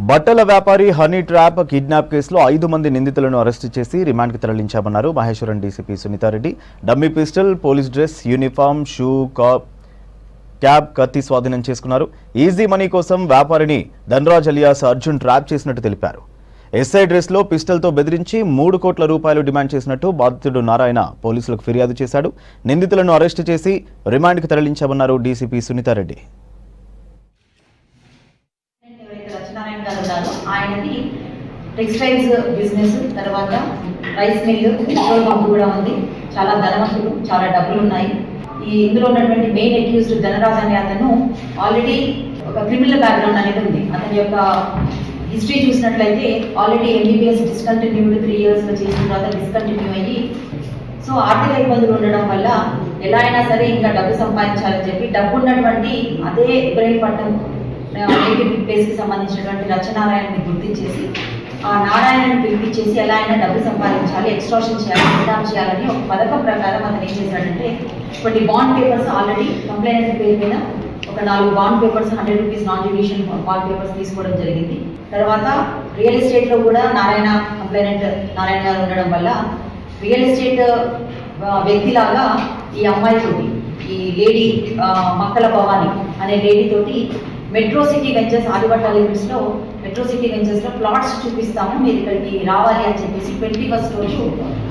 బట్టల వ్యాపారి honey trap kidnap కేసులో 5 మంది నిందితులను అరెస్టు చేసి రిమాండ్కి తరలించామన్నారు Maheshwaram DCP Sunitha Reddy. Dummy pistol, police dress, uniform, shoe, cab, కత్తి స్వాధీనం చేసుకున్నారు. ఈజీ మనీ కోసం వ్యాపారిని ధనరాజ్ అలియాస్ అర్జున్ ట్రాప్ చేసినట్టు తెలిపారు. ఎస్ఐ డ్రెస్లో పిస్టల్తో బెదిరించి 3 కోట్ల రూపాయలు డిమాండ్ చేసినట్టు బాధితుడు నారాయణ పోలీసులకు ఫిర్యాదు చేశాడు. నిందితులను అరెస్టు చేసి రిమాండ్కి తరలించామన్నారు డీసీపీ సునీతారెడ్డి. ఆయనది టెక్స్టైల్స్ బిజినెస్, తర్వాత రైస్ మిల్, పెట్రోల్ పంప్ కూడా ఉంది. చాలా ధనవంతుడు, చాలా డబ్బులు ఉన్నాయి. ఇందులో ఉన్నటువంటి మెయిన్ అక్యూజ్డ్ ధనరాజ్ అనే అతను ఆల్రెడీ ఒక క్రిమినల్ బ్యాక్గ్రౌండ్ అనేది ఉంది. అతని యొక్క హిస్టరీ చూసినట్లయితే ఆల్రెడీ ఎంబీబీఎస్ డిస్కంటిన్యూడ్ 3 years చేసిన తర్వాత డిస్కంటిన్యూ అయ్యి, సో ఆర్థిక ఇబ్బందులు ఉండడం వల్ల ఎలా అయినా సరే ఇంకా డబ్బు సంపాదించాలని చెప్పి డబ్బు ఉన్నటువంటి అదే ఇబ్రహీంపట్నం ప్లేస్కి సంబంధించినటువంటి రచనారాయణని గుర్తించేసి ఆ నారాయణని పిలిపించేసి ఎలా అయినా డబ్బు సంపాదించాలి, ఎక్స్ట్రాక్షన్ చేయాలి, కిడ్నాప్ చేయాలని ఒక పథకం ప్రకారం అతను ఏం చేశాడంటే కొన్ని బాండ్ పేపర్స్ ఆల్రెడీ కంప్లైంట్ పేరు మీద ఒక 4 bond papers 100 rupees non judicial bond papers తీసుకోవడం జరిగింది. తర్వాత రియల్ ఎస్టేట్లో కూడా కంప్లైనెంట్ నారాయణ గారు ఉండడం వల్ల రియల్ ఎస్టేట్ వ్యక్తిలాగా ఈ అమ్మాయితోటి, ఈ లేడీ మక్కల భవాని అనే లేడీతోటి మెట్రో సిటీ వెంచర్స్, ఆదిపట్ల లిమిట్స్లో మెట్రో సిటీ వెంచర్స్లో ప్లాట్స్ చూపిస్తాము, మీరు ఇక్కడికి రావాలి అని చెప్పేసి 21st రోజు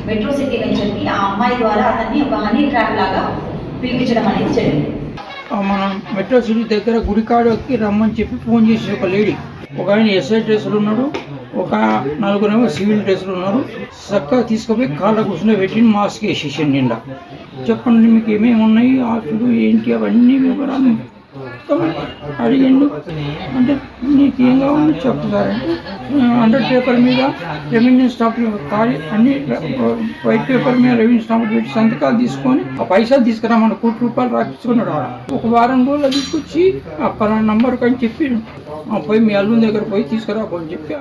మెట్రో సిటీ వెంచర్కి ఆ అమ్మాయి ద్వారా అతన్ని ఒక హనీ ట్రాప్ లాగా పిలిపించడం అనేది జరిగింది. మన మెట్రో సిటీ దగ్గర గుడికాడకి రమ్మని చెప్పి ఫోన్ చేసి ఒక లేడీ, ఒక ఆయన ఎస్ఐ డ్రెస్సులు ఉన్నాడు, ఒక 4 సివిల్ డ్రెస్సులు ఉన్నారు. చక్కగా తీసుకుపోయి కాళ్ళ కూర్చుని పెట్టి మాస్క్ వేసేసాను నిండా. చెప్పండి మీకు ఏమేమి ఉన్నాయి, ఆస్తులు ఏంటి, అవన్నీ వివరాలు అడిగిండు. అంటే నీకు ఏం కావాలో చెప్తారంటే 100 పేపర్ మీద రెవెన్యూ స్టాంప్ ఖాళీ అన్ని వైట్ పేపర్ మీద రెవెన్యూ స్టాంప్ పెట్టి సంతకాలు తీసుకొని ఆ పైసలు తీసుకురామని 1 కోటి రూపాయలు రాపించుకున్నాడు. ఒక వారం రోజులు తీసుకొచ్చి ఆ పలానా నంబర్కి అని చెప్పి పోయి మీ అల్లుని దగ్గర పోయి తీసుకురాబోని చెప్పి